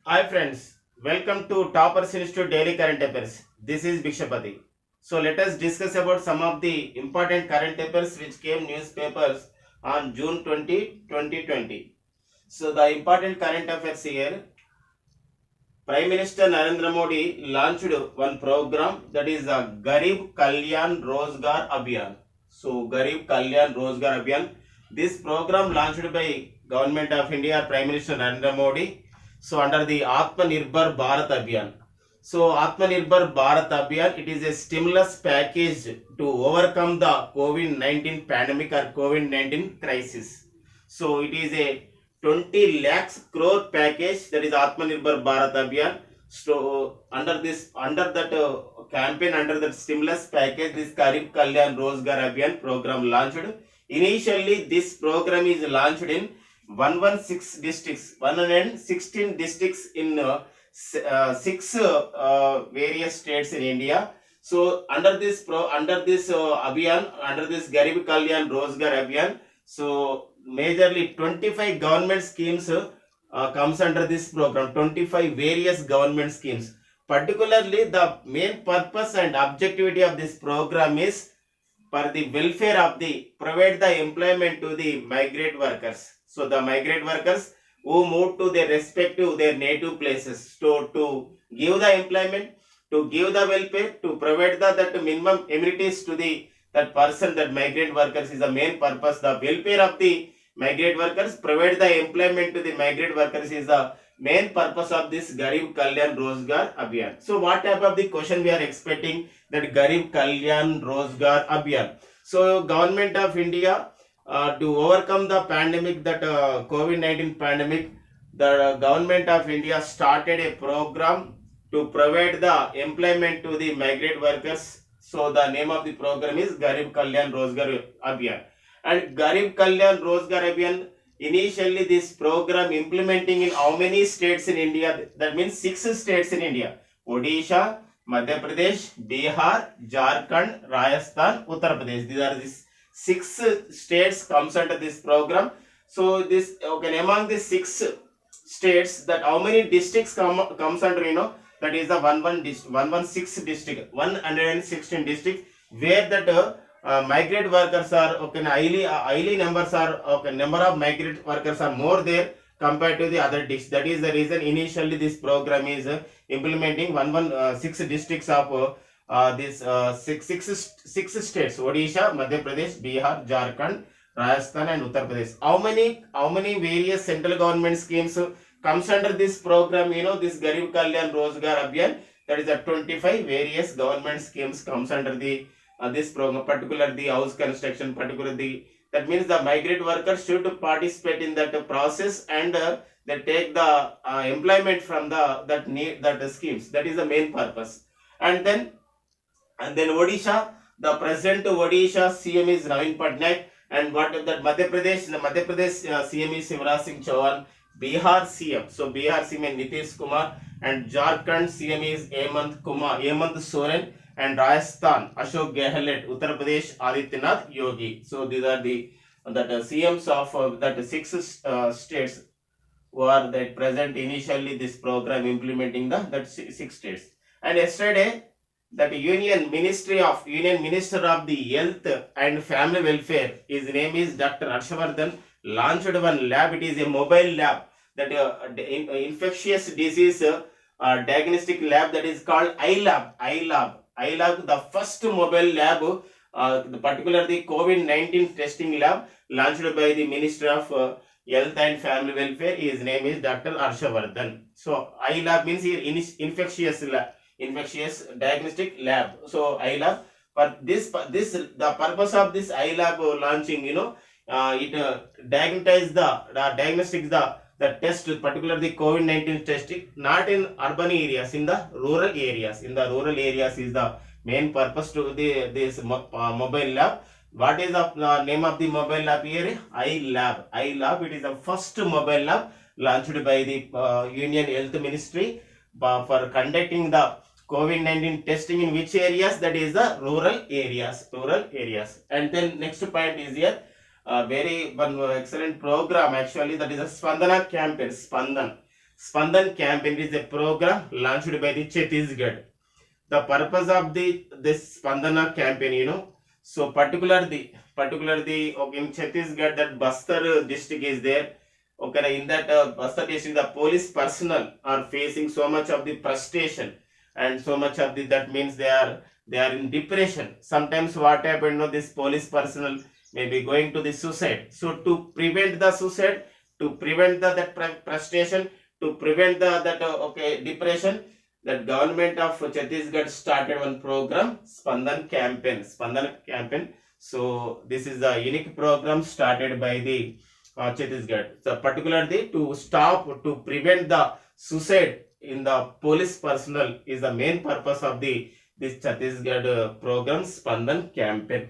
Hi friends, welcome to Toppers Institute Daily Current Affairs. This is Bhikshapati. So let us discuss about some of the important current affairs which came newspapers on June 20, 2020. So the important current affairs here, Prime Minister Narendra Modi launched one program that is a Garib Kalyan Rozgar Abhiyan. So Garib Kalyan Rozgar Abhiyan. This program launched by Government of India, Prime Minister Narendra Modi. So under the Atmanirbhar Bharat Abhiyan. So Atmanirbhar Bharat Abhiyan, it is a stimulus package to overcome the COVID-19 pandemic or COVID-19 crisis. So it is a 20 lakhs crore package, that is Atmanirbhar Bharat Abhiyan. So under that campaign, under that stimulus package, this Garib Kalyan Rozgar Abhiyan program launched. Initially, this program is launched in 116 districts, 116 districts in six various states in India. So under this Abhiyan, under this Garib Kalyan Rozgar Abhiyan, so majorly 25 government schemes comes under this program. 25 various government schemes. Particularly, the main purpose and objectivity of this program is for the welfare of the provide the employment to the migrant workers. So the migrant workers who move to their respective their native places, so to give the employment, to give the welfare, to provide that minimum amenities to the that person, that migrant workers is the main purpose. The welfare of the migrant workers, provide the employment to the migrant workers is the main purpose of this Garib Kalyan Rozgar Abhiyan. So what type of the question we are expecting, that Garib Kalyan Rozgar Abhiyan? So government of India, to overcome the pandemic, that COVID-19 pandemic, the government of India started a program to provide the employment to the migrant workers. So the name of the program is Garib Kalyan Rozgar Abhiyan. And Garib Kalyan Rozgar Abhiyan, initially this program implementing in how many states in India? That means 6 states in India: Odisha, Madhya Pradesh, Bihar, Jharkhand, Rajasthan, Uttar Pradesh. These are the 6 states comes under this program. So this, okay, among the 6 states, that how many districts comes under, that is the 116 district, 116 districts, where that migrant workers are, okay, highly numbers are, okay, number of migrant workers are more there compared to the other districts. That is the reason initially this program is implementing 116 districts of this six states: Odisha, Madhya Pradesh, Bihar, Jharkhand, Rajasthan, and Uttar Pradesh. How many various central government schemes comes under this program? This Garib Kalyan Rozgar Abhiyan, that is a 25 various government schemes comes under the this program. Particularly the house construction, particularly that means the migrant workers should participate in that process, and they take the employment from the that schemes. That is the main purpose. And then Odisha, the present Odisha CM is Navin Patnaik, and what that Madhya Pradesh CM is Shivraj Singh Chauhan. Bihar CM, so Bihar CM is Nitish Kumar, and Jharkhand CM is Hemant Soren, and Rajasthan Ashok Gehlot, Uttar Pradesh Adityanath Yogi. So these are the CMs of that 6 states who are that present initially this program implementing that 6 states. And yesterday, that Union Minister of the Health and Family Welfare, his name is Dr. Harshavardhan, launched one lab. It is a mobile lab, that infectious disease diagnostic lab, that is called iLab, the first mobile lab, particularly COVID-19 testing lab, launched by the Minister of Health and Family Welfare. His name is Dr. Harshavardhan. So iLab means here infectious diagnostic lab. So iLab, for this the purpose of this iLab launching, it diagnostics the test, particularly COVID-19 testing, not in urban areas, in the rural areas. In the rural areas is the main purpose to this mobile lab. What is the name of the mobile lab here? iLab. It is the first mobile lab launched by the Union Health Ministry for conducting the COVID-19 testing in which areas? That is the rural areas. And then next point is here, very one excellent program actually, that is a Spandana campaign. Spandan campaign is a program launched by the Chhattisgarh. The purpose of this Spandana campaign, so particularly okay, in Chhattisgarh, that Bastar district is there. Okay, in that Bastar district, the police personnel are facing so much of the frustration and so much of the, that means they are in depression. Sometimes what happened, this police personnel may be going to the suicide. So to prevent the suicide, to prevent that frustration, to prevent that depression, the government of Chhattisgarh started one program, Spandan campaign. Spandan campaign. So this is a unique program started by the Chhattisgarh. So particularly to prevent the suicide in the police personnel is the main purpose of this Chhattisgarh program, Spandan campaign.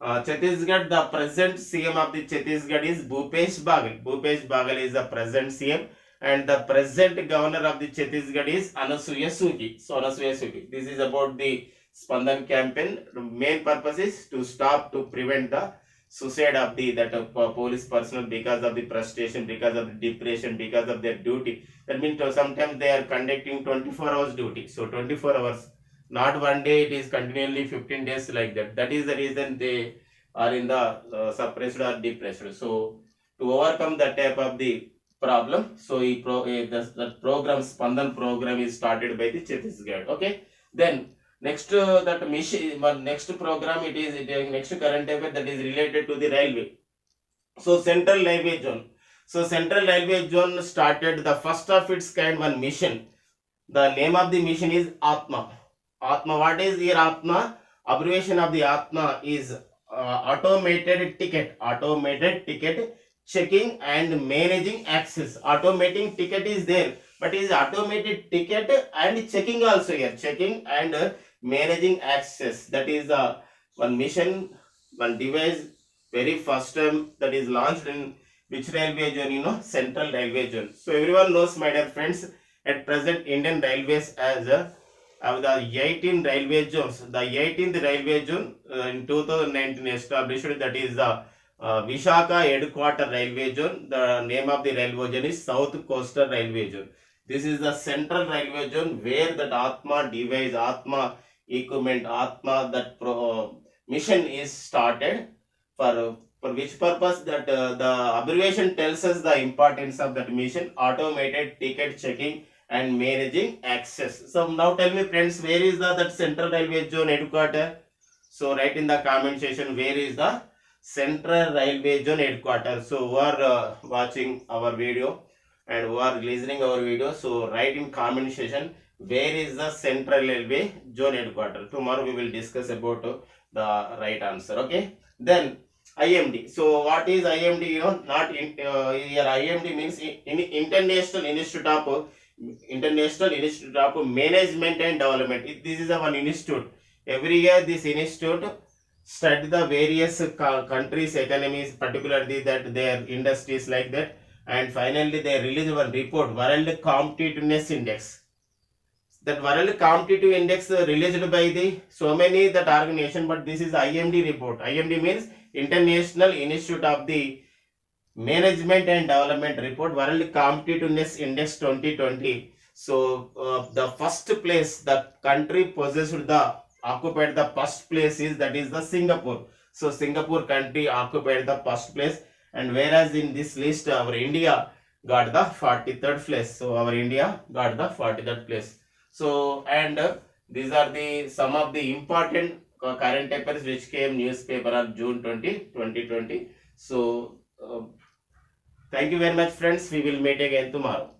Chhattisgarh, the present CM of the Chhattisgarh is Bhupesh Bagal. Bhupesh Bagal is the present CM, and the present governor of the Chhattisgarh is Anasuya Suki. So Anasuya Suki. This is about the Spandan campaign. The main purpose is to prevent the suicide of police personnel because of the frustration, because of the depression, because of their duty. That means sometimes they are conducting 24 hours duty. So 24 hours, not one day, it is continually 15 days like that. That is the reason they are in the suppressed or depressed. So to overcome that type of the problem, so the program, Spandan program, is started by the Chhattisgarh. Okay, then next that mission, next program, next current event that is related to the railway. So Central Railway Zone. So Central Railway Zone started the first of its kind one mission. The name of the mission is Atma. Atma. What is here Atma? Abbreviation of the Atma is automated ticket. Automated ticket checking and managing access. Automating ticket is there, but is automated ticket and checking also here. Checking and managing access. That is one mission, one device, very first time that is launched in which railway zone? Central Railway Zone. So everyone knows, my dear friends, at present Indian Railways as the 18 railway zones. The 18th railway zone in 2019 established, that is the Vishaka Headquarter Railway Zone. The name of the railway zone is South Coastal Railway Zone. This is the Central Railway Zone where that Atma device, Atma equipment, Atma that mission is started. For which purpose? That the abbreviation tells us the importance of that mission: automated ticket checking and managing access. So now tell me, friends, where is that Central Railway Zone headquarter? So write in the comment section where is the Central Railway Zone headquarter. So who are watching our video and who are listening our video, so write in comment section where is the Central Railway Zone headquarter. Tomorrow we will discuss about the right answer. Okay, then IMD. So what is IMD? Not in here. IMD means International Institute of Management and Development. This is one institute. Every year this institute study the various countries' economies, particularly that their industries like that, and finally they release one report, World Competitiveness Index. That World Competitive Index released by the so many that organization, but this is IMD report. IMD means International Institute of the Management and Development report, World Competitiveness Index 2020. So the first place, the country occupied the first place is, that is the Singapore. So Singapore country occupied the first place, and whereas in this list our India got the 43rd place. So our India got the 43rd place. So and these are the some of the important current affairs which came newspaper on June 20, 2020. So thank you very much, friends. We will meet again tomorrow.